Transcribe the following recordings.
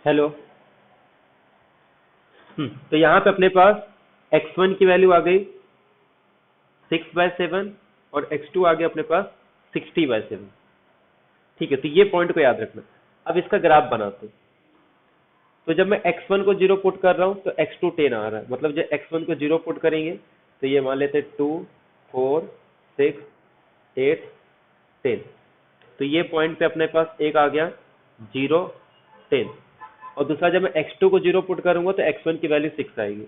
Hello. तो यहाँ पे अपने पास x1 की वैल्यू आ गई 6/7 और x2 आ गया अपने पास 60/7। ठीक है, तो ये पॉइंट को याद रखना। अब इसका ग्राफ बनाते हैं। तो जब मैं x1 को 0 पुट कर रहा हूँ तो x2 10 आ रहा है, मतलब जब x1 को 0 पुट करेंगे तो ये मान लेते 2 4 6 8 10। तो ये पॉइंट पे अपने पास एक आ गया 0 10। और दूसरा जब मैं x2 को 0 पुट करूंगा तो x1 की वैल्यू 6 आएगी।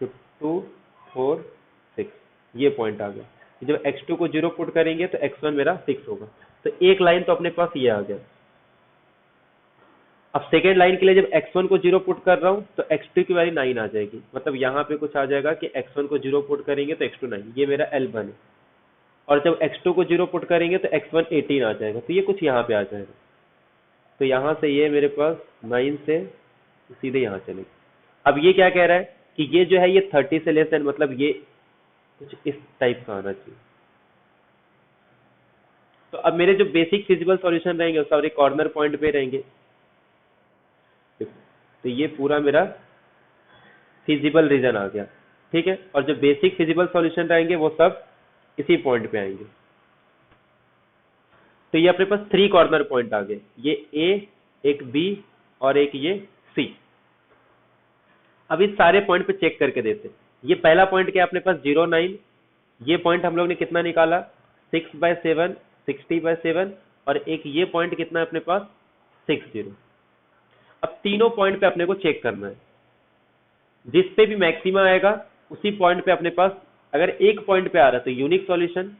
तो 2 4 6 ये पॉइंट आ गया। जब x2 को 0 पुट करेंगे तो x1 मेरा 6 होगा। तो एक लाइन तो अपने पास ये आ गया। अब सेकेंड लाइन के लिए जब x1 को 0 पुट कर रहा हूं तो x2 की वैल्यू 9 आ जाएगी। मतलब यहाँ पे कुछ आ जाएगा कि x1 को 0 पुट करेंगे तो x2 9, ये मेरा L1 है। और जब x2 को 0 पुट करेंगे तो x1 18 आ जाएगा, तो ये कुछ यहाँ पे आ जाएगा। तो यहाँ से ये मेरे पास 9 से सीधे यहाँ चलेगा। अब ये क्या कह रहा है कि ये जो है ये 30 से लेस देन, मतलब ये कुछ इस टाइप का आना चाहिए। तो अब मेरे जो बेसिक फिजिबल सॉल्यूशन रहेंगे वो सारे कॉर्नर पॉइंट पे रहेंगे। तो ये पूरा मेरा फिजिबल रीजन आ गया। ठीक है, और जो बेसिक फिजिबल सॉल्यूशन रहेंगे वो सब इसी पॉइंट पे आएंगे। तो ये अपने पास 3 कॉर्नर पॉइंट आ गए, ये ए, एक बी और एक ये सी। अब इस सारे पॉइंट पे चेक करके देते। ये पहला पॉइंट क्या अपने पास 0 9। ये पॉइंट हम लोग ने कितना निकाला 6/7 60/7। और एक ये पॉइंट कितना है अपने पास 60। अब तीनों पॉइंट पे अपने को चेक करना है। जिस पे भी मैक्सिमा आएगा उसी पॉइंट पे अपने पास, अगर एक पॉइंट पे आ रहा है तो यूनिक सॉल्यूशन,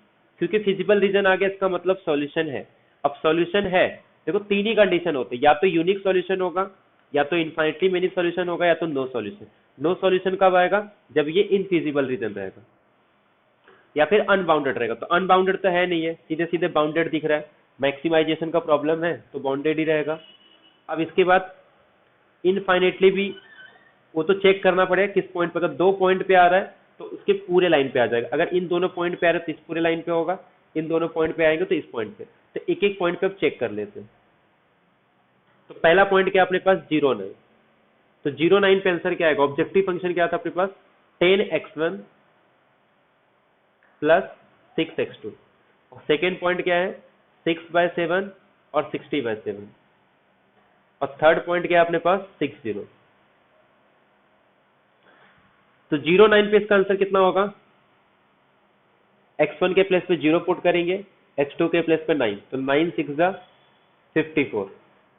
क्योंकि फिजिबल रीजन आ गया इसका मतलब सॉल्यूशन है। अब सॉल्यूशन है, देखो तीन ही कंडीशन होते हैं, या तो यूनिक सॉल्यूशन होगा, या तो इनफाइनिटली मेनी सॉल्यूशन होगा, या तो नो सॉल्यूशन। नो सॉल्यूशन कब आएगा, जब ये इनफिजिबल रीजन रहेगा या फिर अनबाउंडेड रहेगा। तो अनबाउंडेड तो है नहीं है, सीधे सीधे बाउंडेड दिख रहा है। मैक्सिमाइजेशन का प्रॉब्लम है तो बाउंडेड ही रहेगा। अब इसके बाद इनफाइनेटली भी वो तो चेक करना पड़ेगा किस पॉइंट पे। अगर 2 पॉइंट पे आ रहा है तो उसके पूरे लाइन पे आ जाएगा। अगर इन दोनों पॉइंट पे आ रहा है तो इस पूरे लाइन पे होगा, इन दोनों पॉइंट पे आएंगे तो इस पॉइंट पे। तो एक एक पॉइंट पे अब चेक कर लेते हैं। तो पहला पॉइंट क्या अपने पास 0 9। तो 0 9 पे आंसर क्या आएगा, ऑब्जेक्टिव फंक्शन क्या था अपने पास 10x1 प्लस 6x2। और सेकेंड पॉइंट क्या है 6/7 और 60/7। और थर्ड पॉइंट क्या है अपने पास 60। तो 0 9 पे इसका आंसर कितना होगा, x1 के प्लेस पे 0 पुट करेंगे, x2 के प्लेस पे 9, तो 9 6 54।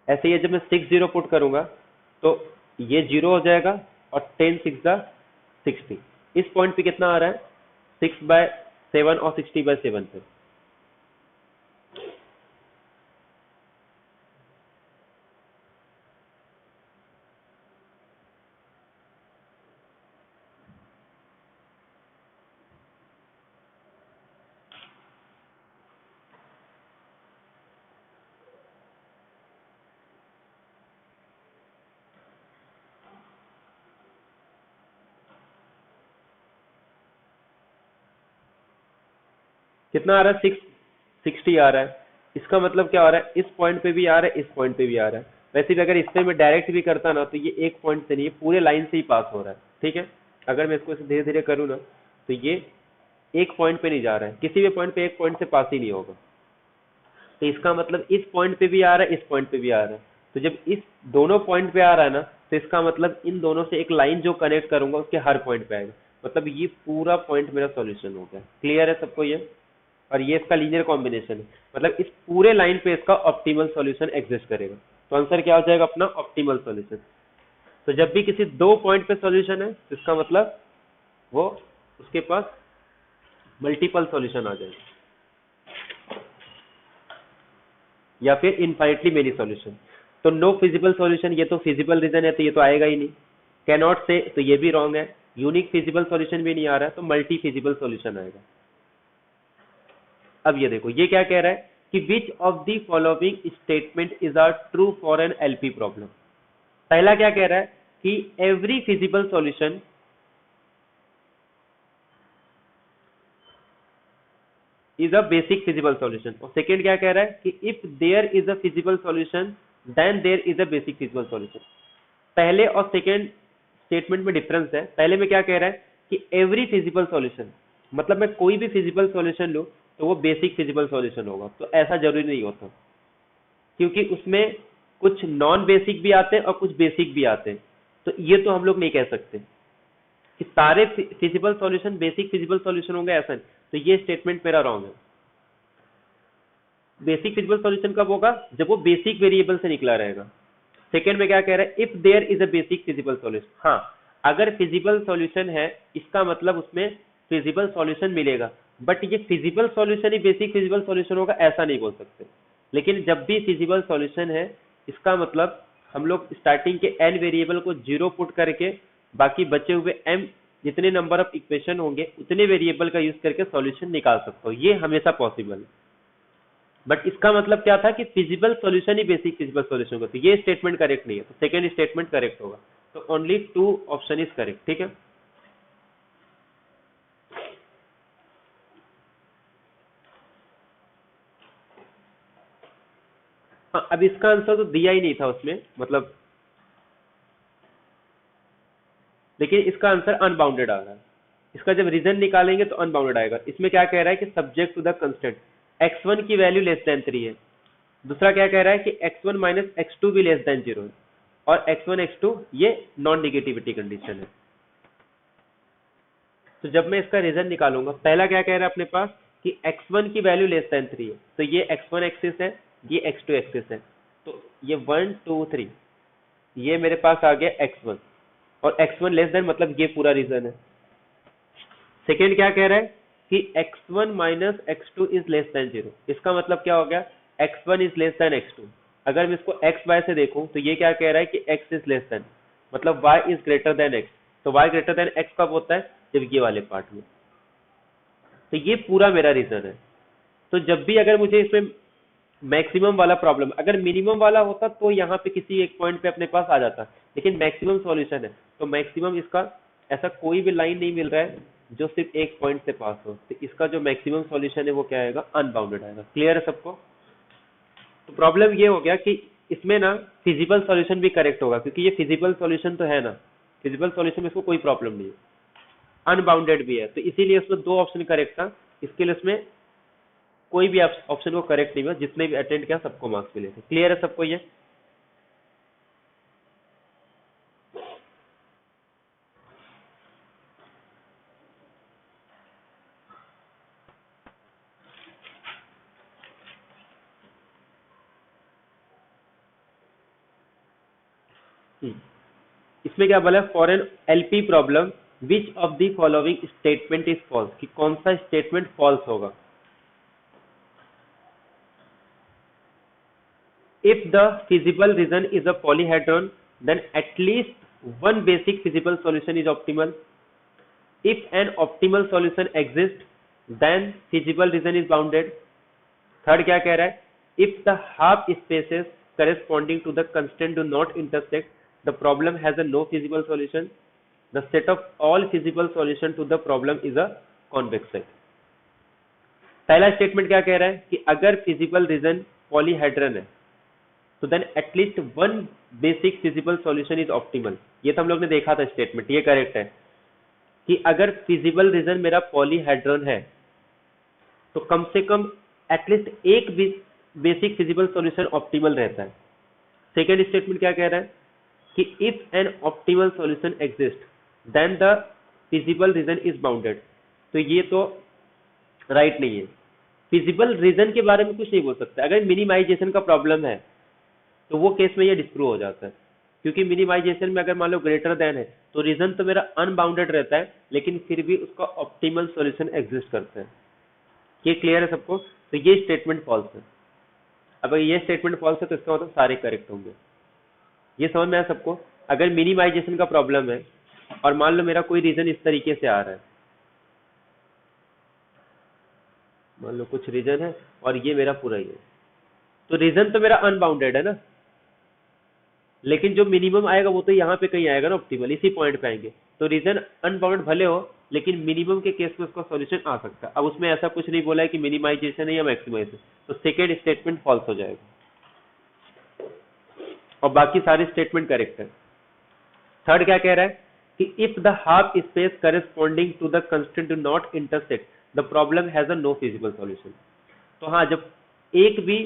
ऐसे ही जब मैं 6 0 पुट करूंगा तो ये 0 हो जाएगा और 10 6 60। इस पॉइंट पे कितना आ रहा है 6/7 और 60/7 पे। कितना आ रहा है 60 आ रहा है। इसका मतलब क्या हो रहा है, इस पॉइंट पे भी आ रहा है, इस पॉइंट पे भी आ रहा है। वैसे भी अगर इस पे मैं डायरेक्ट भी करता ना तो ये एक पॉइंट से नहीं, ये पूरे लाइन से ही पास हो रहा है। ठीक है, अगर मैं इसको धीरे धीरे करूँ ना तो ये एक पॉइंट पे नहीं जा रहा है, किसी भी पॉइंट पे एक पॉइंट से पास ही नहीं होगा। तो इसका मतलब इस पॉइंट पे भी आ रहा है, इस पॉइंट पे भी आ रहा है। तो जब इस दोनों पॉइंट पे आ रहा है ना तो इसका मतलब इन दोनों से एक लाइन जो कनेक्ट करूंगा उसके हर पॉइंट पे आएगा। मतलब ये पूरा पॉइंट मेरा सॉल्यूशन हो गया। क्लियर है सबको ये, और ये इसका लीनियर कॉम्बिनेशन है। मतलब इस पूरे लाइन पे इसका ऑप्टिमल सॉल्यूशन एग्जिस्ट करेगा। तो आंसर क्या हो जाएगा अपना ऑप्टिमल सॉल्यूशन। तो जब भी किसी दो पॉइंट पे सॉल्यूशन है तो इसका मतलब वो उसके पास मल्टीपल सॉल्यूशन आ जाएगा, या फिर इनफाइनिटली मेनी सॉल्यूशन। तो नो फिजिबल सॉल्यूशन, ये तो फिजिबल रीजन है तो ये तो आएगा ही नहीं। कैनॉट से तो ये भी रॉन्ग है। यूनिक फिजिबल सॉल्यूशन भी नहीं आ रहा है तो मल्टी फिजिबल सॉल्यूशन आएगा। अब ये देखो ये क्या कह रहा है कि which of the following statement is are true for an LP problem. पहला क्या कह रहा है कि every feasible solution is a basic feasible solution. और सेकेंड क्या कह रहा है कि if there is a feasible solution then there is a basic feasible solution. पहले और सेकेंड स्टेटमेंट में डिफरेंस है। पहले में क्या कह रहा है कि एवरी फिजिबल सॉल्यूशन, मतलब मैं कोई भी फिजिबल सॉल्यूशन लूं तो वो बेसिक फिजिबल सॉल्यूशन होगा। तो ऐसा जरूरी नहीं होता, क्योंकि उसमें कुछ नॉन बेसिक भी आते हैं और कुछ बेसिक भी आते हैं। तो ये तो हम लोग नहीं कह सकते कि सारे feasible solution basic feasible solution होंगे, ऐसा नहीं। तो ये स्टेटमेंट मेरा रॉन्ग है। बेसिक फिजिबल सॉल्यूशन कब होगा? जब वो बेसिक वेरिएबल से निकला रहेगा। सेकेंड में क्या कह रहा है? If there is a basic feasible solution. हाँ, अगर फिजिबल सॉल्यूशन है इसका मतलब उसमें फिजिबल सॉल्यूशन मिलेगा, बट ये फिजिबल सॉल्यूशन ही बेसिक फिजिबल सॉल्यूशन होगा ऐसा नहीं बोल सकते। लेकिन जब भी फिजिबल सॉल्यूशन है इसका मतलब हम लोग स्टार्टिंग के n वेरिएबल को 0 पुट करके बाकी बचे हुए m जितने नंबर ऑफ इक्वेशन होंगे उतने वेरिएबल का यूज करके सॉल्यूशन निकाल सकते हो। ये हमेशा पॉसिबल है। बट इसका मतलब क्या था कि फिजिबल सॉल्यूशन ही बेसिक फिजिबल सॉल्यूशन होगा। तो ये स्टेटमेंट करेक्ट नहीं है, तो सेकेंड स्टेटमेंट करेक्ट होगा। तो ओनली 2 ऑप्शन इज करेक्ट। ठीक है। हाँ, अब इसका आंसर तो दिया ही नहीं था उसमें, मतलब लेकिन इसका आंसर अनबाउंडेड आ रहा है। इसका जब रीजन निकालेंगे तो अनबाउंडेड आएगा। इसमें क्या कह रहा है कि subject to the constant x1 की वैल्यू लेस देन 3 है। दूसरा क्या कह रहा है कि x1 माइनस x2 भी लेस देन 0 है, और x1 x2 ये नॉन नेगेटिविटी कंडीशन है। तो जब मैं इसका रीजन निकालूंगा, पहला क्या कह रहा है अपने पास कि x1 की वैल्यू लेस देन 3 है, तो ये x1 एक्सिस है, ये x2 एक्सिस है। तो ये 1 2 3 ये मेरे पास आ गया x1, और x1 लेस देन मतलब ये पूरा रीजन है। सेकेंड क्या कह रहा है कि x1 minus x2 is less then 0। इसका मतलब क्या हो गया? x1 is less then x2। अगर मैं इसको x y से देखूं तो ये क्या कह रहा है कि x इज लेस देन, मतलब y is greater then x। तो y ग्रेटर देन x कब होता है? जब ये वाले पार्ट में। तो ये पूरा मेरा रीजन है। तो जब भी अगर मुझे इसमें मैक्सिमम वाला प्रॉब्लम, अगर मिनिमम वाला होता तो यहाँ पे किसी एक पॉइंट पे अपने पास आ जाता, लेकिन मैक्सिमम सॉल्यूशन है तो मैक्सिमम इसका ऐसा कोई भी लाइन नहीं मिल रहा है जो सिर्फ एक पॉइंट से पास हो। तो इसका जो मैक्सिमम सॉल्यूशन है वो क्या आएगा? अनबाउंडेड आएगा। क्लियर है सबको? तो प्रॉब्लम ये हो गया कि इसमें ना फिजिबल सॉल्यूशन भी करेक्ट होगा, क्योंकि ये फिजिबल सॉल्यूशन तो है ना, फिजिबल सॉल्यूशन में इसको कोई प्रॉब्लम नहीं है, अनबाउंडेड भी है। तो इसीलिए उसमें 2 ऑप्शन करेक्ट था। इसके लिए उसमें कोई भी ऑप्शन को करेक्ट नहीं हुआ, जितने भी अटेंड किया सबको मार्क्स मिले थे। क्लियर है सबको ये? इसमें क्या बोला? For an LP problem which of the following statement is false, कि कौन सा स्टेटमेंट फॉल्स होगा? If the feasible region is a polyhedron then at least one basic feasible solution is optimal. If an optimal solution exist then feasible region is bounded. Third क्या कह रहा है? If the half spaces corresponding to the constant do not intersect, the problem has a no feasible solution. The set of all feasible solution to the problem is a convex set. पहला statement क्या कह रहा है कि अगर feasible region polyhedron है तो then at least one basic feasible solution is optimal. ये तो हम लोग ने देखा था स्टेटमेंट, ये करेक्ट है कि अगर फिजिबल रीजन मेरा पॉलीहेड्रन है तो कम से कम एटलीस्ट एक बेसिक फिजिबल सॉल्यूशन ऑप्टिमल रहता है। सेकेंड स्टेटमेंट क्या कह रहा है कि if an optimal solution exist then the feasible region is bounded. तो ये तो राइट नहीं है। फिजिबल रीजन के बारे में कुछ नहीं बोल सकता। अगर मिनिमाइजेशन का प्रॉब्लम है तो वो केस में ये डिस्प्रूव हो जाता है, क्योंकि मिनिमाइजेशन में अगर मान लो ग्रेटर देन है तो रीजन तो मेरा अनबाउंडेड रहता है, लेकिन फिर भी उसका ऑप्टिमल सॉल्यूशन एग्जिस्ट करता है। ये क्लियर है सबको? तो ये स्टेटमेंट फॉल्स है। अगर ये स्टेटमेंट फॉल्स है तो इसका मतलब सारे करेक्ट होंगे। ये समझ में आया सबको? अगर मिनिमाइजेशन का प्रॉब्लम है और मान लो मेरा कोई रीजन इस तरीके से आ रहा है, मान लो कुछ रीजन है और ये मेरा पूरा ही है, तो रीजन तो मेरा अनबाउंडेड है ना, लेकिन जो मिनिमम आएगा वो तो यहाँ पे कहीं आएगा ना, ऑप्टिमल इसी पॉइंट पे आएंगे। तो रीजन अनबाउंडेड भले हो लेकिन मिनिमम के केस में उसका सॉल्यूशन आ सकता है। अब उसमें ऐसा कुछ नहीं बोला है कि मिनिमाइजेशन है या मैक्सिमाइजेशन, तो सेकेंड स्टेटमेंट फॉल्स हो जाएगा। और बाकी सारे स्टेटमेंट करेक्ट है। थर्ड क्या कह रहा है कि if the half space corresponding to the constraint do not intersect the problem has a no feasible solution. तो हाँ, जब एक भी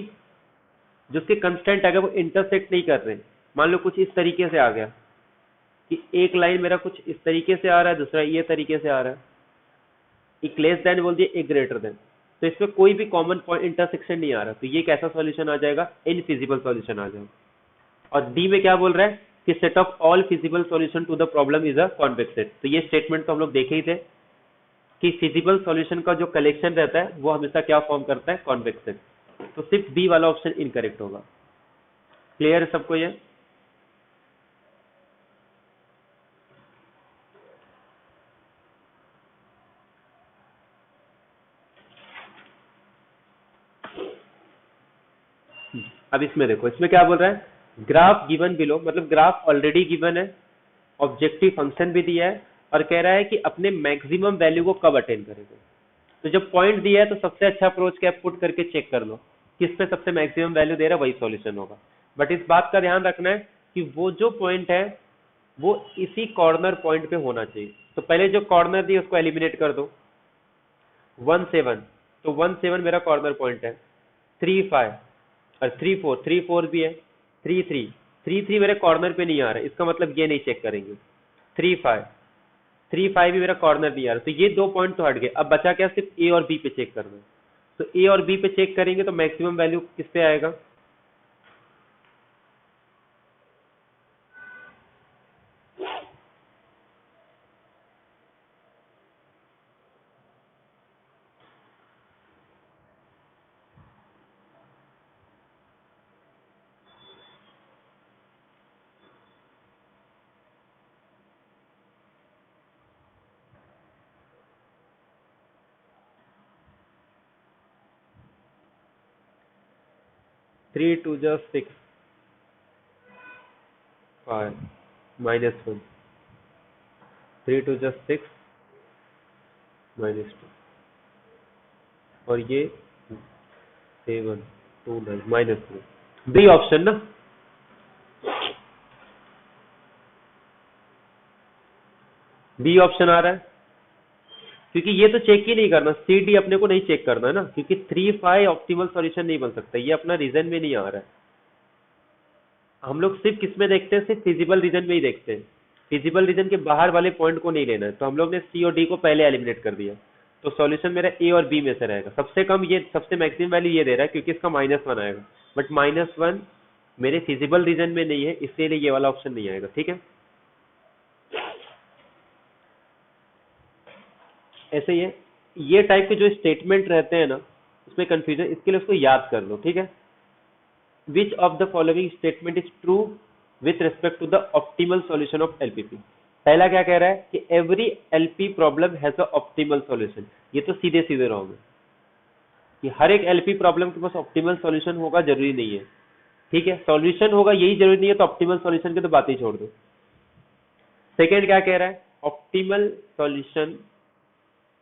जो उसके कंस्टेंट अगर वो इंटरसेक्ट नहीं कर रहे, मान लो कुछ इस तरीके से आ गया कि एक लाइन मेरा कुछ इस तरीके से आ रहा है, दूसरा ये तरीके से आ रहा है, एक लेस देन बोल दिया, एक ग्रेटर देन, तो इसमें कोई भी कॉमन पॉइंट इंटरसेक्शन नहीं आ रहा, तो ये कैसा सॉल्यूशन आ जाएगा, इनफिजिबल सॉल्यूशन आ जाएगा। और डी में क्या बोल रहा है कि set of all feasible solution to the problem is a convex set. तो ये स्टेटमेंट तो हम लोग देखे ही थे कि फिजिबल सॉल्यूशन का जो कलेक्शन रहता है वो हमेशा क्या फॉर्म करता है, कॉन्वेक्स सेट। तो सिर्फ बी वाला ऑप्शन इनकरेक्ट होगा। क्लियर है सबको ये? अब इसमें देखो, इसमें क्या बोल रहा है, ग्राफ गिवन बिलो, मतलब ग्राफ ऑलरेडी गिवन है, ऑब्जेक्टिव फंक्शन भी दिया है और कह रहा है कि अपने मैक्सिमम वैल्यू को कब अटेन करेगा। तो जब पॉइंट दिया है तो सबसे अच्छा अप्रोच क्या, पुट करके चेक कर लो किस पे सबसे मैक्सिमम वैल्यू दे रहा है, वही सॉल्यूशन होगा। बट इस बात का ध्यान रखना है कि वो जो पॉइंट है वो इसी कॉर्नर पॉइंट पे होना चाहिए। तो पहले जो कॉर्नर दिया उसको एलिमिनेट कर दो, 1 7, तो 1 7 मेरा कॉर्नर पॉइंट है, 3 5 और 3 4, 3 4 भी है, 3 3, 3 3 मेरे कॉर्नर पे नहीं आ रहा है, इसका मतलब ये नहीं चेक करेंगे। 3 5, 3 5 भी मेरा कॉर्नर नहीं आ रहा, तो ये दो पॉइंट तो हट गए। अब बचा क्या, सिर्फ ए और बी पे चेक करना है। तो ए और बी पे चेक करेंगे तो मैक्सिमम वैल्यू किस पे आएगा, थ्री टू जा 6 5 -1, 3 2 जा 6 -2 और ये 7 2 9 -2, बी ऑप्शन ना। बी ऑप्शन आ रहा है क्योंकि ये तो चेक ही नहीं करना, सी डी अपने को नहीं चेक करना है ना, क्योंकि 3 5 ऑप्टिमल सॉल्यूशन नहीं बन सकता, ये अपना रीजन में नहीं आ रहा है। हम लोग सिर्फ किस में देखते हैं, सिर्फ फिजिबल रीजन में ही देखते हैं, फिजिबल रीजन के बाहर वाले पॉइंट को नहीं लेना है। तो हम लोग ने सी और डी को पहले एलिमिनेट कर दिया, तो सॉल्यूशन मेरा ए और बी में से रहेगा। सबसे कम ये, सबसे मैक्सिमम वैल्यू ये दे रहा है क्योंकि इसका -1 आएगा, बट -1 मेरे फिजिबल रीजन में नहीं है, इसलिए ये वाला ऑप्शन नहीं आएगा। ठीक है, ऐसे ही है, ये टाइप के जो स्टेटमेंट रहते हैं ना उसमें कंफ्यूजन, इसके लिए उसको याद कर लो। ठीक है, which of the following statement is true with respect to the optimal solution of LPP. पहला क्या कह रहा है कि every LP problem has a optimal solution, ये तो सीधे सीधे रॉन्ग है कि हर एक एलपी प्रॉब्लम के पास ऑप्टिमल सॉल्यूशन होगा, जरूरी नहीं है। ठीक है, सॉल्यूशन होगा यही जरूरी नहीं है, तो ऑप्टिमल सॉल्यूशन की तो बात ही छोड़ दो। सेकेंड क्या कह रहा है, optimal solution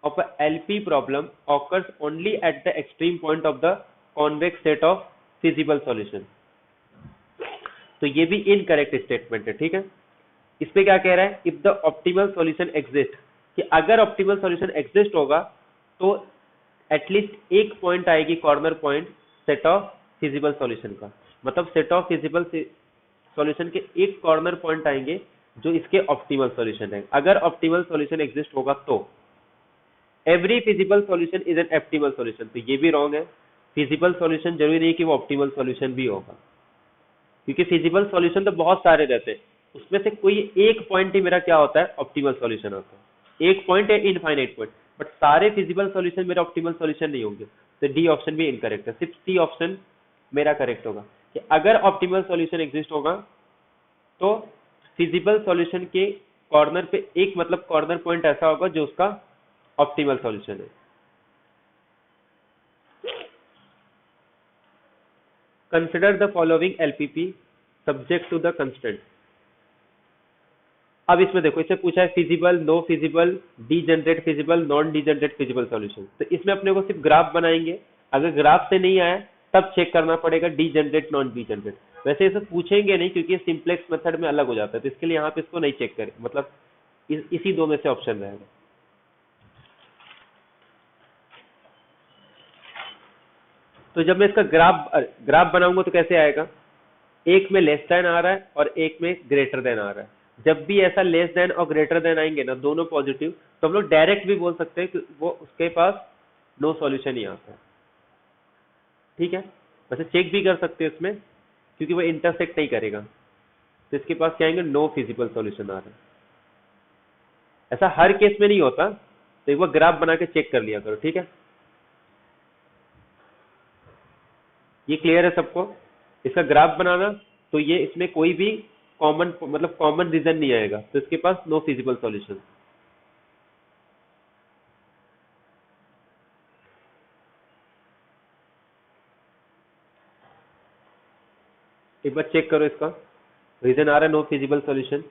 of a LP problem occurs only at the extreme point of the convex set of feasible solution। तो ये भी इनकरेक्ट स्टेटमेंट है। ठीक है, इस पे क्या कह रहा है, if the optimal solution exist, कि अगर ऑप्टिमल सॉल्यूशन एग्जिस्ट होगा तो एटलीस्ट एक पॉइंट आएगी, corner point set of feasible solution का, मतलब सेट ऑफ फिजिबल सॉल्यूशन के एक कॉर्नर पॉइंट आएंगे जो इसके ऑप्टिमल सॉल्यूशन है। अगर ऑप्टिमल सॉल्यूशन एग्जिस्ट होगा तो every feasible solution is an optimal solution, तो ये भी रॉन्ग है। फिजिबल सॉल्यूशन जरूरी नहीं कि वो ऑप्टिमल सॉल्यूशन भी होगा, क्योंकि फिजिबल सॉल्यूशन तो बहुत सारे रहते हैं, उसमें से कोई एक पॉइंट ही मेरा क्या होता है, ऑप्टिमल सॉल्यूशन होता है। एक पॉइंट है इनफाइनाइट पॉइंट, बट सारे फिजिबल सॉल्यूशन मेरा ऑप्टिमल सॉल्यूशन नहीं होंगे। तो डी ऑप्शन भी इनकरेक्ट है, सिर्फ सी ऑप्शन मेरा करेक्ट होगा कि अगर ऑप्टिमल सॉल्यूशन एग्जिस्ट होगा तो फिजिबल सॉल्यूशन के कॉर्नर पे एक, मतलब कॉर्नर पॉइंट ऐसा होगा जो उसका ऑप्टिमल सॉल्यूशन है। Consider the following LPP subject to the constant. अब इसमें देखो, इससे पूछा है feasible, no feasible, degenerate feasible, non degenerate feasible solution. तो इसमें अपने को सिर्फ ग्राफ बनाएंगे, अगर ग्राफ से नहीं आया तब चेक करना पड़ेगा डीजनरेट नॉन डीजनरेट। वैसे ये सब पूछेंगे नहीं क्योंकि सिंपलेक्स मेथड में अलग हो जाता है, तो इसके लिए यहाँ पे इसको नहीं चेक करें, मतलब इसी दो में से ऑप्शन रहेगा। तो जब मैं इसका ग्राफ बनाऊंगा तो कैसे आएगा, एक में लेस देन आ रहा है और एक में ग्रेटर देन आ रहा है। जब भी ऐसा लेस देन और ग्रेटर देन आएंगे ना, दोनों पॉजिटिव, तो हम लोग डायरेक्ट भी बोल सकते हैं कि वो उसके पास नो सॉल्यूशन ही आता है। ठीक है, वैसे चेक भी कर सकते हैं इसमें, क्योंकि वो इंटरसेक्ट नहीं करेगा, तो इसके पास क्या आएंगे, नो फिजिबल सॉल्यूशन आ रहा है। ऐसा हर केस में नहीं होता, तो एक बार ग्राफ बना के चेक कर लिया करो। ठीक है, ये क्लियर है सबको, इसका ग्राफ बनाना, तो ये इसमें कोई भी कॉमन मतलब कॉमन रीजन नहीं आएगा, तो इसके पास नो फिजिबल सॉल्यूशन। एक बार चेक करो, इसका रीजन आ रहा है नो फिजिबल सॉल्यूशन।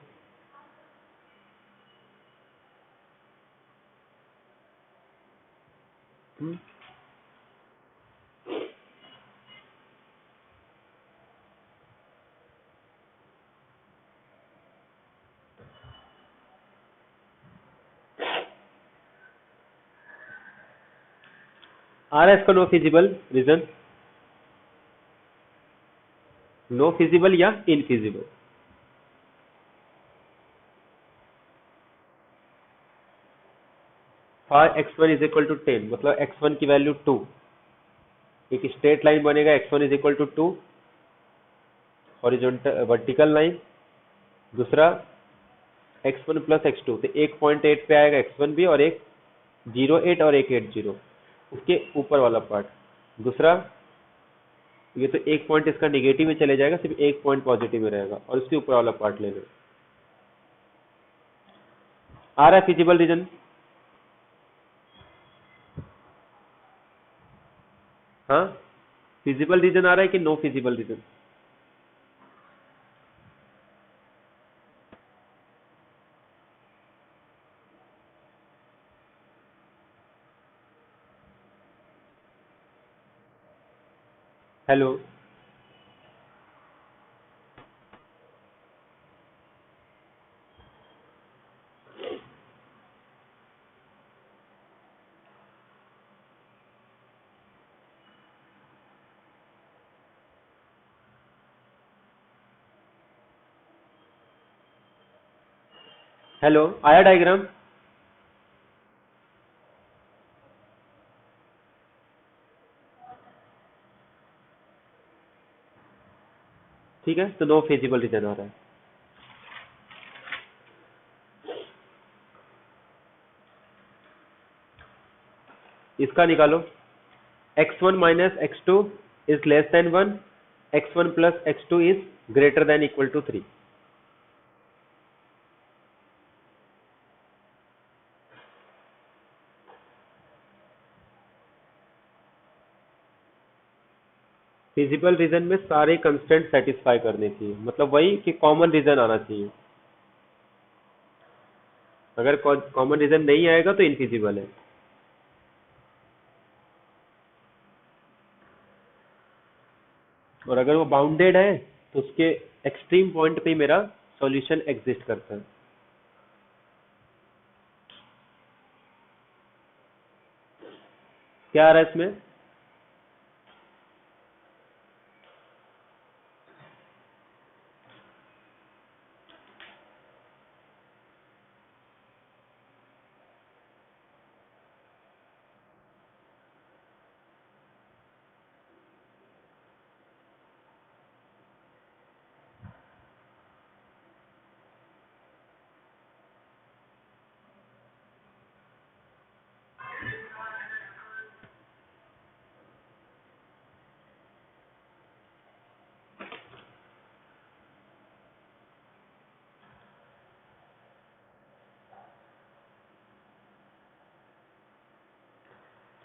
आ रहा है इसका no feasible region, no feasible या infeasible. For x1 is equal to 10, मतलब x1 की वैल्यू 2, एक स्ट्रेट लाइन बनेगा x1 is equal to 2, horizontal vertical line. दूसरा x1 प्लस x2, तो 1.8 पे आएगा x1 भी, और एक 0.8 और एक 80, उसके ऊपर वाला पार्ट। दूसरा ये तो एक पॉइंट इसका नेगेटिव में चले जाएगा, सिर्फ एक पॉइंट पॉजिटिव में रहेगा, और उसके ऊपर वाला पार्ट ले लो। आ रहा है फिजिबल रीजन? हाँ, फिजिबल रीजन आ रहा है कि no feasible region? Hello, hello, आया डायग्राम? ठीक है, तो नो फिजिबल रीजन आ रहा है। इसका निकालो, x1 minus x2 is less than 1, x1 plus x2 is greater than equal to 3। Feasible region में सारे कंस्टेंट सेटिस्फाई करने चाहिए, मतलब वही कि कॉमन रीजन आना चाहिए। अगर कॉमन रीजन नहीं आएगा तो इनफिजिबल है। और अगर वो बाउंडेड है तो उसके एक्सट्रीम पॉइंट पे मेरा सॉल्यूशन एग्जिस्ट करता है। क्या आ रहा है इसमें?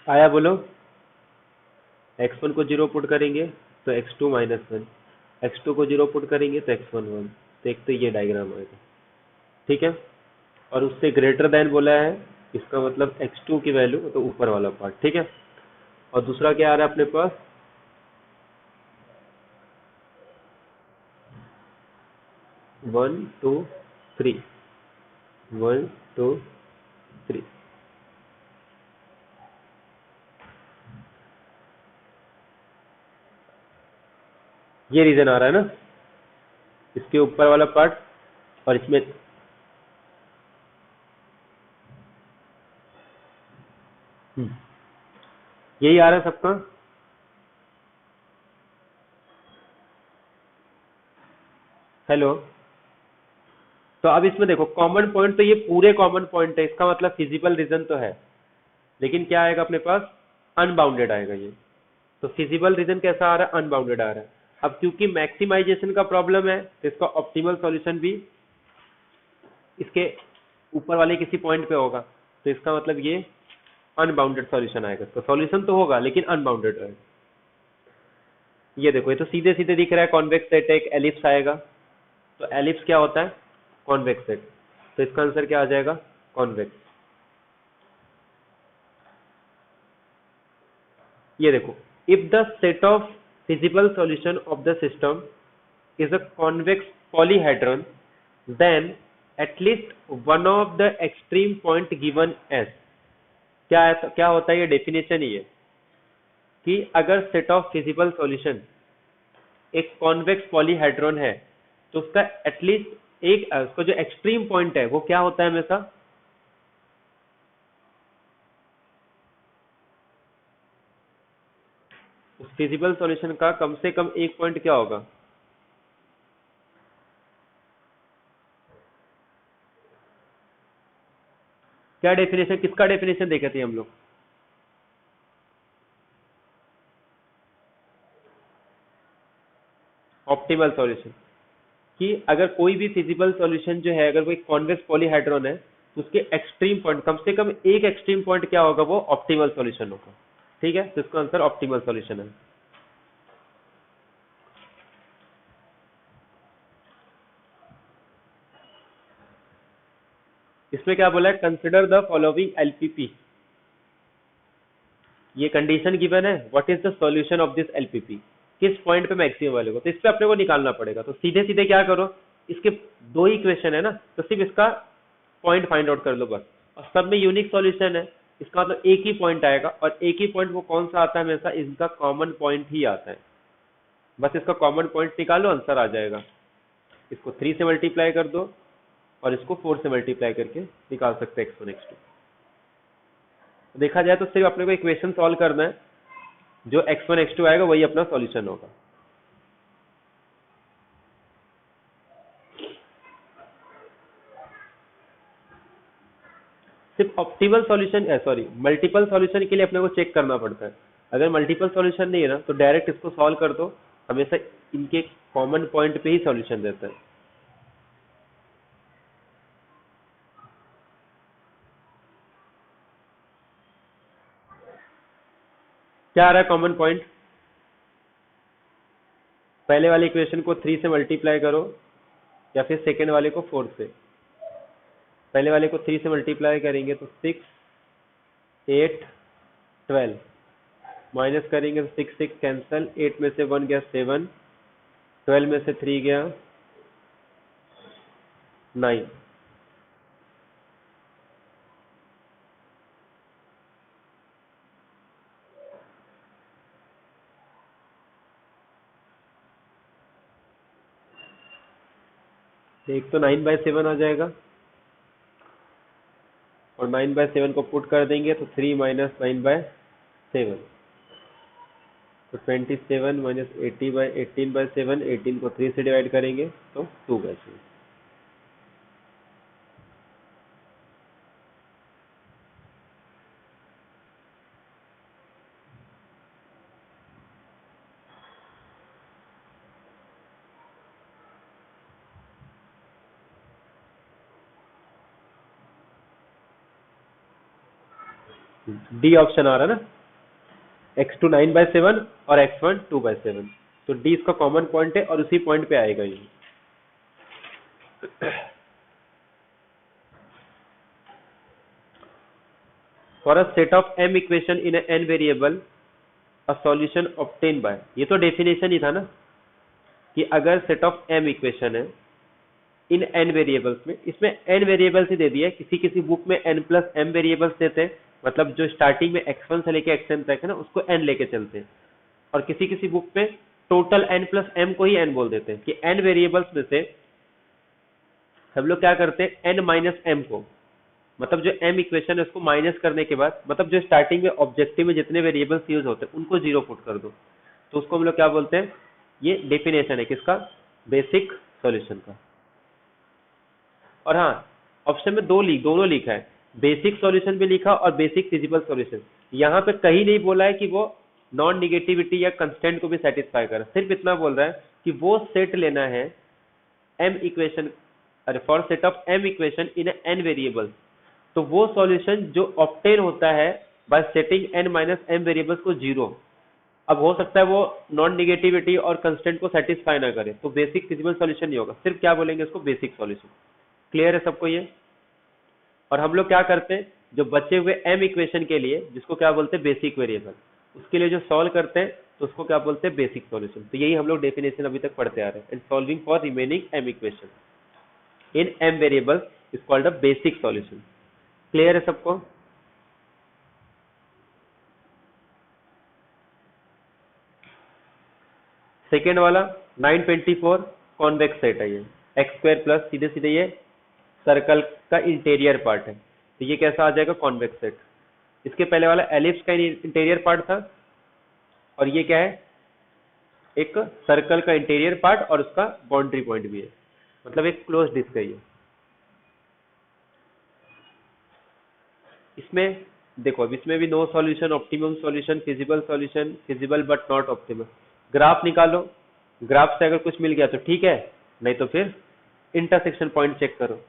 आया, बोलो। x1 को 0 पुट करेंगे तो x2 माइनस 1, x2 को 0 पुट करेंगे तो x1 1। तो एक तो ये डायग्राम आएगा। ठीक है, और उससे ग्रेटर देन बोला है, इसका मतलब x2 की वैल्यू तो ऊपर वाला पार्ट। ठीक है, और दूसरा क्या आ रहा है अपने पास, 1 2 3 1 2 3। ये रीजन आ रहा है ना, इसके ऊपर वाला पार्ट और इसमें यही आ रहा है सबका। हेलो, तो अब इसमें देखो कॉमन पॉइंट तो ये पूरे कॉमन पॉइंट है, इसका मतलब फिजिबल रीजन तो है, लेकिन क्या आएगा अपने पास, अनबाउंडेड आएगा ये। तो फिजिबल रीजन कैसा आ रहा है, अनबाउंडेड आ रहा है। अब क्योंकि मैक्सिमाइजेशन का प्रॉब्लम है तो इसका ऑप्टिमल सॉल्यूशन भी इसके ऊपर वाले किसी पॉइंट पे होगा, तो इसका मतलब ये अनबाउंडेड सॉल्यूशन आएगा। तो सॉल्यूशन तो होगा लेकिन अनबाउंडेड रहेगा। ये देखो, ये तो सीधे सीधे दिख रहा है, कॉन्वेक्स सेट एक एलिप्स आएगा। तो एलिप्स क्या होता है, कॉन्वेक्स सेट। तो इसका आंसर क्या आ जाएगा, कॉन्वेक्स। ये देखो, if the set of feasible solution of the system is a convex polyhedron, then at least one of the extreme point given as, क्या होता है, ये डेफिनेशन ही है कि अगर सेट ऑफ फिजिबल सॉल्यूशन एक कॉन्वेक्स पॉलीहेड्रॉन है तो उसका एटलीस्ट एक, उसका जो एक्सट्रीम पॉइंट है वो क्या होता है हमेशा, उस फिजिबल सॉल्यूशन का कम से कम एक पॉइंट क्या होगा, क्या डेफिनेशन, किसका डेफिनेशन देखे थे हम लोग, ऑप्टिमल सॉल्यूशन। कि अगर कोई भी फिजिबल सॉल्यूशन जो है, अगर वो एक कॉन्वेक्स पॉलीहेड्रॉन है तो उसके एक्सट्रीम पॉइंट, कम से कम एक एक्सट्रीम पॉइंट क्या होगा, वो ऑप्टिमल सॉल्यूशन होगा। ठीक है, तो इसका आंसर ऑप्टिमल सॉल्यूशन है। इसमें क्या बोला है, कंसिडर द फॉलोइंग एलपीपी। ये कंडीशन गिवन है, what is the solution of this LPP, किस पॉइंट पे मैक्सिमम वैल्यू हो। तो इस पे अपने को निकालना पड़ेगा। तो सीधे सीधे क्या करो, इसके दो ही इक्वेशन है ना, तो सिर्फ इसका पॉइंट फाइंड आउट कर लो बस, और सब में यूनिक सॉल्यूशन है। इसका मतलब एक ही पॉइंट आएगा, और एक ही पॉइंट वो कौन सा आता है हमेशा, इनका कॉमन पॉइंट ही आता है। बस इसका कॉमन पॉइंट निकालो, आंसर आ जाएगा। इसको 3 से मल्टीप्लाई कर दो और इसको 4 से मल्टीप्लाई करके निकाल सकते हैं x1 x2। देखा जाए तो सिर्फ अपने को इक्वेशन सॉल्व करना है, जो x1 x2 आएगा वही अपना सॉल्यूशन होगा। सिर्फ optimal solution, sorry multiple solution के लिए अपने को चेक करना पड़ता है। अगर मल्टीपल सॉल्यूशन नहीं है ना, तो डायरेक्ट इसको सॉल्व कर दो, हमेशा इनके कॉमन पॉइंट पे ही सॉल्यूशन देता है। क्या आ रहा है कॉमन पॉइंट, पहले वाले इक्वेशन को 3 से मल्टीप्लाई करो या फिर सेकेंड वाले को 4 से। पहले वाले को 3 से मल्टीप्लाई करेंगे तो 6 8 12, माइनस करेंगे तो 6 6 कैंसल, 8 में से 1 गया 7, 12 में से 3 गया 9। एक तो 9/7 आ जाएगा, और 9/7 को पुट कर देंगे तो 3 माइनस 9/7, तो 27 माइनस 18/7, 18 को 3 से डिवाइड करेंगे तो 2/7। डी ऑप्शन आ रहा है ना, x2 9/7 और x1 2/7, तो डी इसका कॉमन पॉइंट है और उसी पॉइंट पे आएगा ये। For a set of m equation in n variable a solution obtain bye, ये तो डेफिनेशन ही था ना, कि अगर सेट ऑफ m इक्वेशन है इन n वेरिएबल्स में, इसमें n वेरिएबल्स ही दे दिए, किसी किसी बुक में n प्लस m वेरिएबल्स देते हैं, मतलब जो स्टार्टिंग में x1 से लेके xn तक है ना उसको n लेके चलते हैं, और किसी किसी बुक में टोटल n प्लस m को ही n बोल देते हैं कि n वेरिएबल्स में से हम लोग क्या करते हैं n माइनस m को, मतलब जो m इक्वेशन है उसको माइनस करने के बाद, मतलब जो स्टार्टिंग में ऑब्जेक्टिव में जितने वेरिएबल्स यूज होते हैं उनको जीरो पुट कर दो, तो उसको हम लोग क्या बोलते हैं, ये डेफिनेशन है किसका, बेसिक सॉल्यूशन का। और हाँ, ऑप्शन में दोनों लिखा है, बेसिक सॉल्यूशन भी लिखा और बेसिक फिजिबल सॉल्यूशन। यहाँ पे कहीं नहीं बोला है कि वो नॉन निगेटिविटी या कंस्टेंट को भी सेटिस्फाई करे, सिर्फ इतना बोल रहा है कि वो सेट लेना है m इक्वेशन, अरे for set of m equation in n variables, तो वो सॉल्यूशन जो ऑब्टेन होता है bye setting n minus m variables को जीरो। अब हो सकता है वो नॉन निगेटिविटी और कंस्टेंट को सेटिस्फाई ना करे, तो बेसिक फिजिबल सॉल्यूशन नहीं होगा, सिर्फ क्या बोलेंगे इसको, बेसिक सॉल्यूशन। क्लियर है सबको ये? और हम लोग क्या करते हैं, जो बचे हुए m इक्वेशन के लिए जिसको क्या बोलते हैं बेसिक वेरिएबल, उसके लिए जो सॉल्व करते हैं तो उसको क्या बोलते हैं बेसिक सॉल्यूशन। तो यही हम लोग डेफिनेशन अभी तक पढ़ते आ रहे हैं, and solving for remaining m equation in m variable is called a basic solution. Clear है सबको? सेकेंड वाला 924 कॉन्वेक्स सेट है, ये एक्स स्क्वायर प्लस सीधे सीधे ये सर्कल का इंटीरियर पार्ट है, तो ये कैसा आ जाएगा, कॉन्वेक्स सेट। इसके पहले वाला एलिप्स का इंटीरियर पार्ट था, और ये क्या है, एक सर्कल का इंटीरियर पार्ट और उसका बाउंड्री पॉइंट भी है, मतलब एक क्लोज डिस्क है ये। इसमें देखो, अब इसमें भी no solution, optimum solution, feasible solution, feasible but not optimum. Graph निकालो, ग्राफ से अगर कुछ मिल गया तो ठीक है, नहीं तो फिर इंटरसेक्शन पॉइंट चेक करो।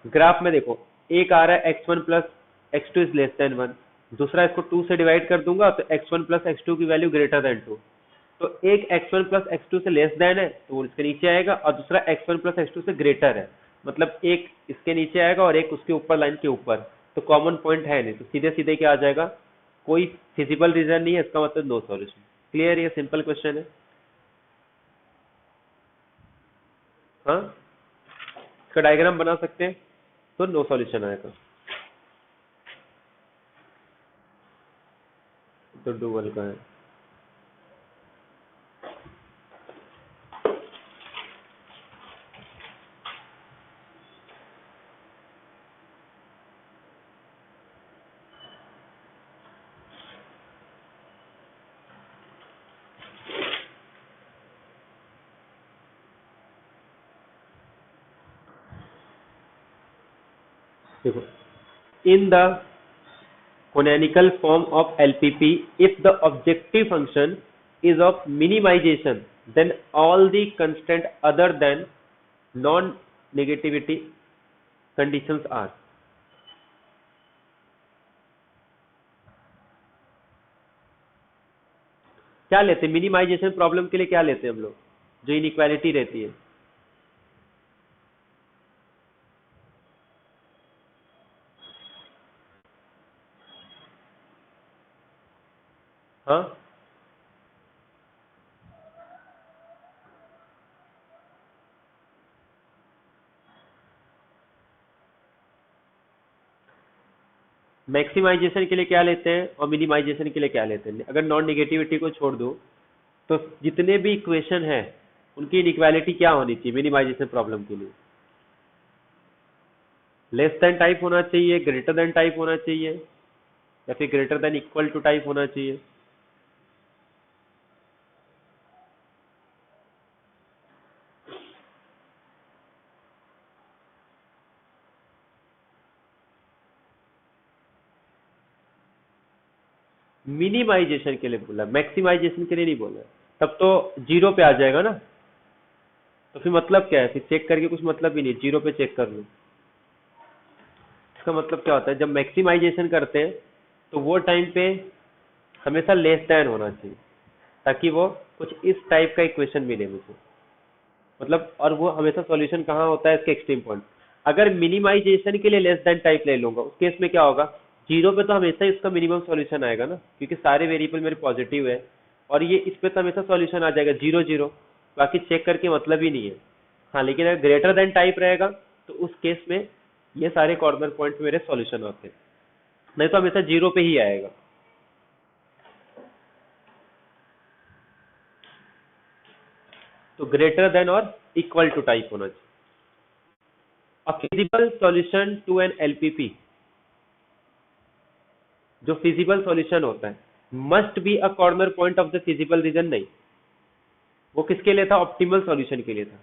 ग्राफ में देखो, एक आ रहा है x1 plus x2 is less than 1, दूसरा इसको 2 से डिवाइड कर दूंगा तो x1 प्लस x2 की वैल्यू ग्रेटर देन 2, तो एक x1 प्लस x2 से लेस देन है तो वो इसके नीचे आएगा, और दूसरा x1 प्लस x2 से ग्रेटर है, मतलब एक इसके नीचे आएगा और एक उसके ऊपर, लाइन के ऊपर, तो कॉमन पॉइंट है नहीं, तो सीधे सीधे क्या आ जाएगा, कोई फिजिबल रीजन नहीं है, इसका मतलब नो सॉल्यूशन। क्लियर? ये सिंपल क्वेश्चन है। हाँ, इसका डायग्राम बना सकते हैं तो नो सॉल्यूशन आएगा। तो डुअल का है, देखो, in the canonical form of LPP, if the objective function is of minimization, then all the constant other than non-negativity conditions are। क्या लेते हैं मिनिमाइजेशन प्रॉब्लम के लिए, क्या लेते हैं हम लोग, जो इनइक्वालिटी रहती है? हाँ, मैक्सिमाइजेशन के लिए क्या लेते हैं और मिनिमाइजेशन के लिए क्या लेते हैं? अगर नॉन निगेटिविटी को छोड़ दो तो जितने भी इक्वेशन है उनकी इनइक्वालिटी क्या होनी चाहिए मिनिमाइजेशन प्रॉब्लम के लिए? लेस देन टाइप होना चाहिए, ग्रेटर देन टाइप होना चाहिए, या फिर greater than equal to type होना चाहिए? मिनिमाइजेशन के लिए बोला, मैक्सिमाइजेशन के लिए नहीं बोला, तब तो जीरो पे आ जाएगा ना, तो फिर मतलब क्या है, फिर चेक करके कुछ मतलब ही नहीं, जीरो पे चेक कर लो। इसका मतलब क्या होता है, जब मैक्सिमाइजेशन करते हैं तो वो टाइम पे हमेशा लेस देन होना चाहिए, ताकि वो कुछ इस टाइप का इक्वेशन मिले मुझे, मतलब, और वो हमेशा सॉल्यूशन कहाँ होता है, इसके एक्सट्रीम पॉइंट। अगर मिनिमाइजेशन के लिए लेस देन टाइप ले लूंगा, उस केस में क्या होगा, जीरो पे तो हमेशा इसका मिनिमम सॉल्यूशन आएगा ना, क्योंकि सारे वेरिएबल मेरे पॉजिटिव है, और ये इस पे तो हमेशा सॉल्यूशन आ जाएगा जीरो जीरो, बाकी चेक करके मतलब ही नहीं है। हाँ, लेकिन अगर ग्रेटर देन टाइप रहेगा तो उस केस में ये सारे कॉर्नर पॉइंट मेरे सॉल्यूशन होते हैं, नहीं तो हमेशा जीरो पे ही आएगा। तो ग्रेटर देन और इक्वल टू टाइप होना चाहिए। A feasible solution to an LPP, जो फिजिबल सॉल्यूशन होता है must be a corner point of the feasible region, नहीं, वो किसके लिए था, ऑप्टिमल सॉल्यूशन के लिए था।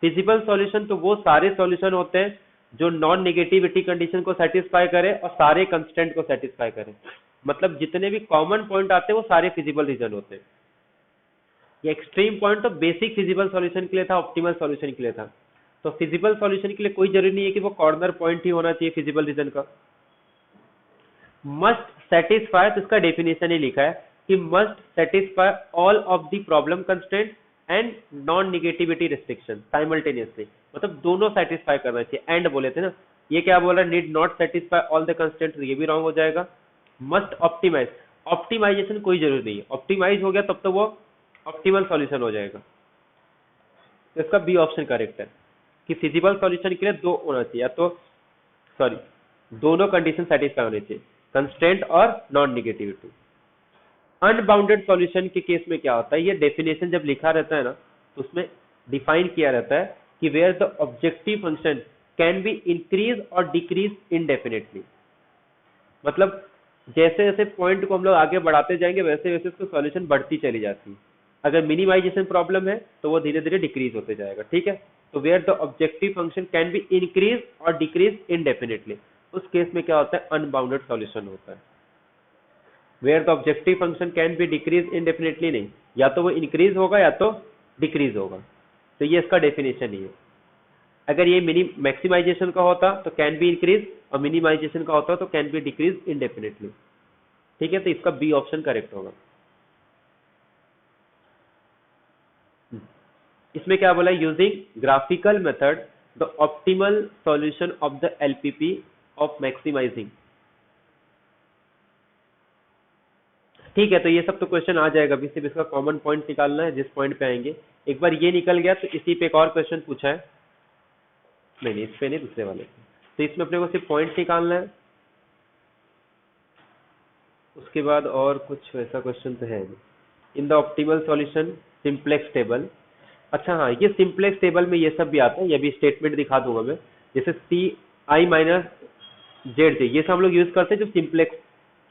फिजिबल सॉल्यूशन तो वो सारे सॉल्यूशन होते हैं जो नॉन नेगेटिविटी कंडीशन को सेटिस्फाई करे और सारे कंस्टेंट को सेटिस्फाई करे, मतलब जितने भी कॉमन पॉइंट आते हैं वो सारे फिजिबल रीजन होते हैं। ये एक्सट्रीम पॉइंट तो बेसिक फिजिबल सॉल्यूशन के लिए था, ऑप्टिमल सॉल्यूशन के लिए था। तो फिजिबल सॉल्यूशन के लिए कोई जरूरी नहीं है कि वो कॉर्नर पॉइंट ही होना चाहिए फिजिबल रीजन का। मस्ट सेटिस्फाई, तो इसका डेफिनेशन ही लिखा है कि must satisfy all of the problem constraint and non negativity restriction simultaneously, मतलब दोनों सेटिस्फाई करना चाहिए। एंड बोले थे ना, ये क्या बोल रहा है, need not satisfy all the constraint, ये भी रॉन्ग हो जाएगा। मस्ट ऑप्टिमाइज, ऑप्टिमाइजेशन कोई जरूरी नहीं है, ऑप्टिमाइज हो गया तब तो वो ऑप्टिमल सॉल्यूशन हो जाएगा। तो इसका बी ऑप्शन करेक्ट है कि फिजिबल सॉल्यूशन के लिए दो होना चाहिए, या तो सॉरी दोनों कंडीशन सेटिस्फाई होने चाहिए, कंस्ट्रेंट और नॉन निगेटिविटी। अनबाउंडेड सॉल्यूशन के केस में क्या होता है, ये डेफिनेशन जब लिखा रहता है ना तो उसमें डिफाइन किया रहता है कि where the objective function can be increase और डिक्रीज इनडेफिनेटली, मतलब जैसे जैसे पॉइंट को हम लोग आगे बढ़ाते जाएंगे वैसे वैसे उसको सॉल्यूशन बढ़ती चली जाती है। अगर मिनिमाइजेशन प्रॉब्लम है तो वो धीरे धीरे डिक्रीज होते जाएगा, ठीक है। तो where the objective function can be increase और डिक्रीज इनडेफिनेटली, उस केस में क्या होता है, अनबाउंडेड सॉल्यूशन होता है। Where the objective function can be decrease indefinitely नहीं, या तो वो इंक्रीज होगा या तो डिक्रीज होगा। तो ये इसका डेफिनेशन ही है। अगर ये मिनी मैक्सिमाइजेशन का होता तो कैन बी इंक्रीज, और मिनिमाइजेशन का होता तो कैन बी डिक्रीज इनडेफिनेटली, ठीक है। तो इसका बी ऑप्शन करेक्ट होगा। इसमें क्या बोला, using graphical method the optimal solution of the LPP of maximising, ठीक है। तो ये सब तो क्वेश्चन आ जाएगा, अभी सिर्फ इसका कॉमन पॉइंट निकालना है जिस पॉइंट पे आएंगे। एक बार ये निकल गया तो इसी पे एक और क्वेश्चन पूछा है, नहीं इस पे नहीं, दूसरे वाले पे। तो इसमें अपने को सिर्फ पॉइंट निकालना है, उसके बाद और कुछ वैसा क्वेश्चन तो है नहीं। In the optimal solution simplex table, अच्छा हाँ, ये सिंप्लेक्स टेबल में ये सब भी आता है, ये भी स्टेटमेंट दिखा दूंगा मैं। जैसे सी आई माइनस जेड जे, ये सब हम लोग यूज करते हैं जब सिंप्लेक्स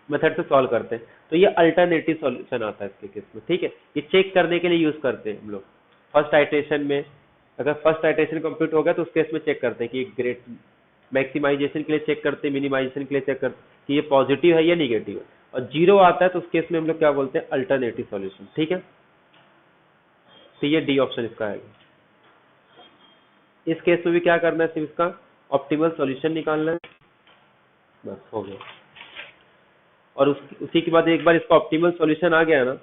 मेथड से सॉल्व करते हैं। तो ये अल्टरनेटिव सॉल्यूशन आता है इसके केस में, ठीक है। ये चेक करने के लिए यूज करते हैं हम लोग फर्स्ट आइटरेशन में। अगर फर्स्ट आइटरेशन कंप्लीट हो गया तो उस केस में चेक करते हैं कि ग्रेट मैक्सिमाइजेशन के लिए चेक करते हैं, मिनिमाइजेशन के लिए चेक करते हैं कि ये पॉजिटिव है या निगेटिव है। और जीरो आता है तो उस केस में हम लोग क्या बोलते हैं, अल्टरनेटिव सॉल्यूशन, ठीक है। तो ये डी ऑप्शन इसका है। इस केस में भी क्या करना है, सिर्फ इसका ऑप्टिमल सॉल्यूशन निकालना है, बस हो गया। और उसी के बाद एक बार इसका ऑप्टिमल सॉल्यूशन आ गया ना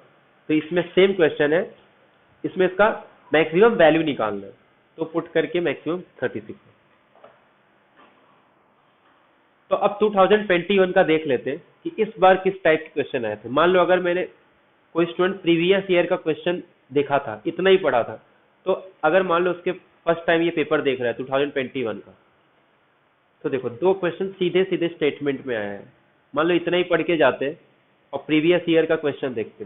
तो इसमें सेम क्वेश्चन है, इसमें इसका मैक्सिमम वैल्यू निकालना है। तो पुट करके मैक्सिमम 36। तो अब 2021 का देख लेते हैं कि इस बार किस टाइप के क्वेश्चन आए थे। मान लो अगर मैंने कोई स्टूडेंट प्रीवियस ईयर का क्वेश्चन देखा था, इतना ही पढ़ा था, तो अगर मान लो उसके फर्स्ट टाइम ये पेपर देख रहा है 2021 का, तो देखो दो क्वेश्चन सीधे सीधे स्टेटमेंट में आया है। मान लो इतना ही पढ़ के जाते और प्रीवियस ईयर का क्वेश्चन देखते,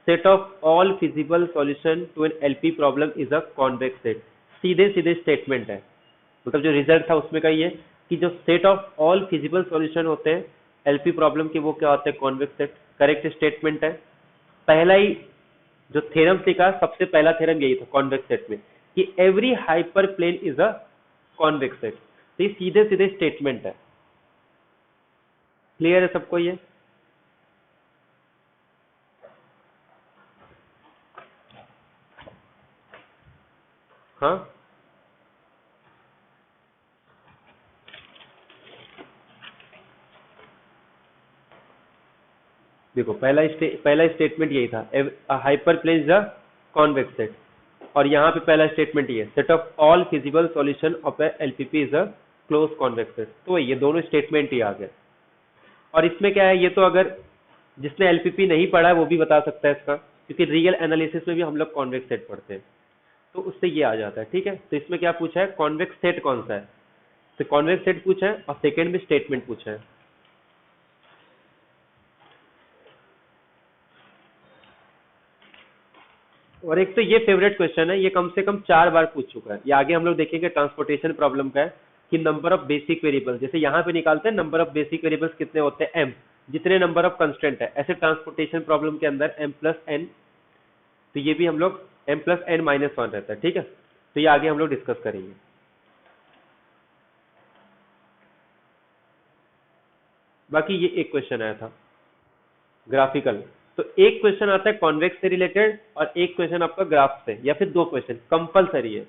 set of all feasible solution to an LP problem is a convex set, सीधे सीधे स्टेटमेंट है। मतलब जो रिजल्ट था उसमें का ये कि जो set of all feasible solution होते हैं एलपी प्रॉब्लम के वो क्या होते हैं, कॉन्वेक्स सेट। करेक्ट स्टेटमेंट है। पहला ही जो थ्योरम सीखा, सबसे पहला थ्योरम यही था कॉन्वेक्स सेट में कि every hyper plane is a convex set. तो ये सीधे सीधे स्टेटमेंट है। क्लियर है सबको ये? हाँ, देखो पहला स्टेटमेंट यही था, hyper plane is a convex set. और यहाँ पे पहला स्टेटमेंट ये, set of all feasible solution of a LPP is a close convex set. तो ये दोनों स्टेटमेंट ही आ गए। और इसमें क्या है, ये तो अगर जिसने एलपीपी नहीं पढ़ा है वो भी बता सकता है इसका, क्योंकि रियल एनालिसिस में भी हम लोग कॉन्वेक्स सेट पढ़ते हैं। तो उससे ये आ जाता है। ठीक है, तो इसमें क्या पूछा है, कॉन्वेक्स सेट कौन सा है, तो कॉन्वेक्स सेट पूछा है और सेकंड में स्टेटमेंट पूछा है। और एक तो ये फेवरेट क्वेश्चन है, ये कम से कम 4 बार पूछ चुका है। ये आगे हम लोग देखेंगे ट्रांसपोर्टेशन प्रॉब्लम का है कि नंबर ऑफ बेसिक वेरिएबल्स, जैसे यहाँ पे निकालते हैं नंबर ऑफ बेसिक वेरिएबल्स कितने होते हैं, m, जितने नंबर ऑफ कंस्टेंट है, ऐसे ट्रांसपोर्टेशन प्रॉब्लम के अंदर m प्लस n, तो ये भी हम लोग m प्लस n माइनस 1 रहता है। ठीक है, तो ये आगे हम लोग डिस्कस करेंगे। बाकी ये एक क्वेश्चन आया था ग्राफिकल, तो एक क्वेश्चन आता है कॉन्वेक्स से रिलेटेड और एक क्वेश्चन आपका ग्राफ से, या फिर 2 क्वेश्चन कंपलसरी है।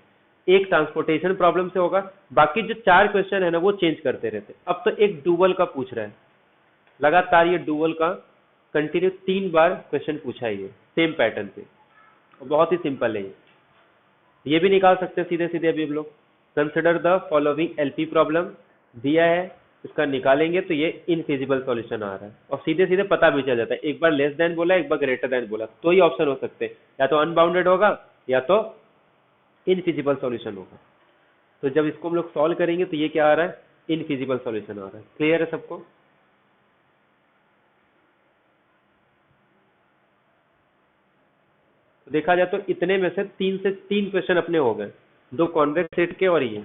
एक ट्रांसपोर्टेशन प्रॉब्लम से होगा, बाकी जो 4 क्वेश्चन है ना वो चेंज करते रहते। अब तो एक डुअल का पूछ रहा है, लगातार ये डुअल का कंटिन्यू 3 बार क्वेश्चन पूछा है ये सेम पैटर्न पे, और बहुत ही सिंपल है ये भी निकाल सकते हैं सीधे सीधे। अभी हम लोग consider the following LP problem दिया है, इसका निकालेंगे तो ये इनफिजिबल सॉल्यूशन आ रहा है, और सीधे सीधे पता भी चल जाता है। एक बार लेस देन बोला, एक बार ग्रेटर देन बोला, तो ही ऑप्शन हो सकते हैं, या तो अनबाउंडेड होगा या तो इनफिजिबल सॉल्यूशन होगा। तो जब इसको हम लोग सॉल्व करेंगे तो ये क्या आ रहा है, इनफिजिबल सॉल्यूशन आ रहा है। क्लियर है सबको? तो देखा जाए तो इतने में से 3 क्वेश्चन अपने हो गए, 2 कॉन्वेक्स सेट के और ये।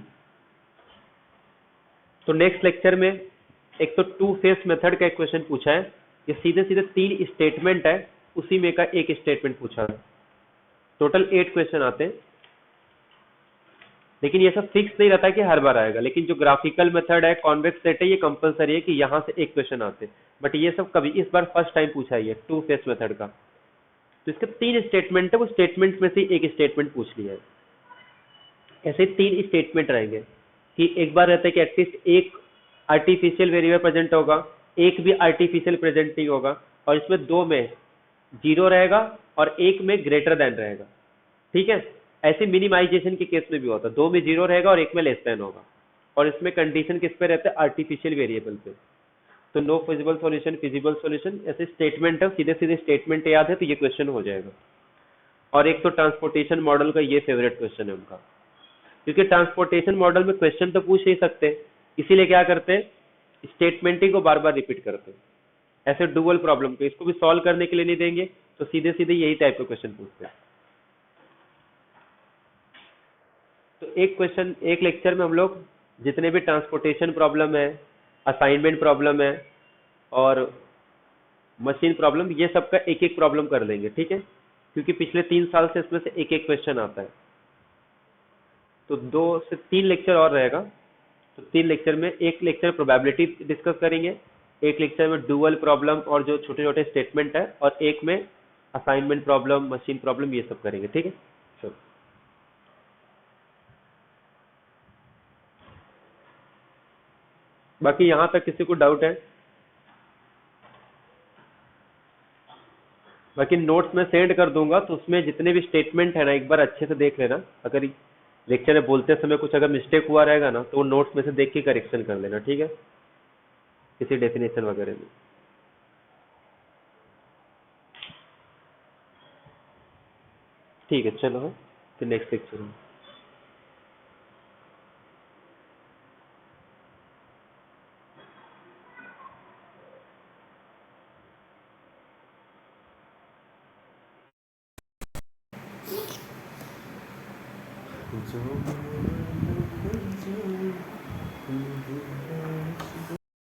तो नेक्स्ट लेक्चर में एक तो 2 फेस मेथड का एक क्वेश्चन पूछा है, ये सीधे सीधे 3 स्टेटमेंट है, उसी में का एक स्टेटमेंट पूछा है। टोटल 8 क्वेश्चन आते हैं, लेकिन ये सब फिक्स नहीं रहता कि हर बार आएगा। लेकिन जो ग्राफिकल मेथड है, कॉन्वेक्स सेट है, ये कंपलसरी है कि यहाँ से एक क्वेश्चन आते हैं। बट ये सब कभी इस बार फर्स्ट टाइम पूछा है ये 2 फेस मेथड का। तो इसके 3 स्टेटमेंट है, वो स्टेटमेंट में से एक स्टेटमेंट पूछ लिया है। ऐसे 3 स्टेटमेंट रहेंगे कि एक बार रहता है कि एटलीस्ट एक आर्टिफिशियल वेरिएबल प्रेजेंट होगा, एक भी आर्टिफिशियल प्रेजेंट नहीं होगा, और इसमें 2 में 0 रहेगा और एक में ग्रेटर देन रहेगा। ठीक है, ऐसे मिनिमाइजेशन के केस में भी होता है, 2 में 0 रहेगा और एक में लेस देन होगा, और इसमें कंडीशन किस पे रहता है, आर्टिफिशियल वेरिएबल पे। तो no feasible solution, feasible solution, ऐसे स्टेटमेंट है, सीधे सीधे स्टेटमेंट याद है तो ये क्वेश्चन हो जाएगा। और एक तो ट्रांसपोर्टेशन मॉडल का ये फेवरेट क्वेश्चन है उनका, क्योंकि ट्रांसपोर्टेशन मॉडल में क्वेश्चन तो पूछ नहीं सकते, इसीलिए क्या करते हैं, स्टेटमेंटिंग को बार बार रिपीट करते हैं। ऐसे डुअल प्रॉब्लम को इसको भी सॉल्व करने के लिए नहीं देंगे, तो सीधे सीधे यही टाइप के क्वेश्चन पूछते हैं। तो एक क्वेश्चन, एक लेक्चर में हम लोग जितने भी ट्रांसपोर्टेशन प्रॉब्लम है, असाइनमेंट प्रॉब्लम है और मशीन प्रॉब्लम, ये सबका एक एक प्रॉब्लम कर लेंगे। ठीक है, क्योंकि पिछले 3 साल से इसमें से एक एक क्वेश्चन आता है। तो 2 से 3 लेक्चर और रहेगा, तो 3 लेक्चर में एक लेक्चर प्रोबेबिलिटी डिस्कस करेंगे, एक लेक्चर में डुअल प्रॉब्लम और जो छोटे छोटे स्टेटमेंट है, और एक में असाइनमेंट प्रॉब्लम, मशीन प्रॉब्लम, ये सब करेंगे। ठीक है, चलो। बाकी यहां तक किसी को डाउट है? बाकी नोट्स में सेंड कर दूंगा, तो उसमें जितने भी स्टेटमेंट है ना एक बार अच्छे से देख लेना। अगर लेक्चर में बोलते समय कुछ अगर मिस्टेक हुआ रहेगा ना, तो वो नोट्स में से देख के करेक्शन कर लेना। ठीक है, किसी डेफिनेशन वगैरह में। ठीक है, चलो, फिर नेक्स्ट लेक्चर में। जो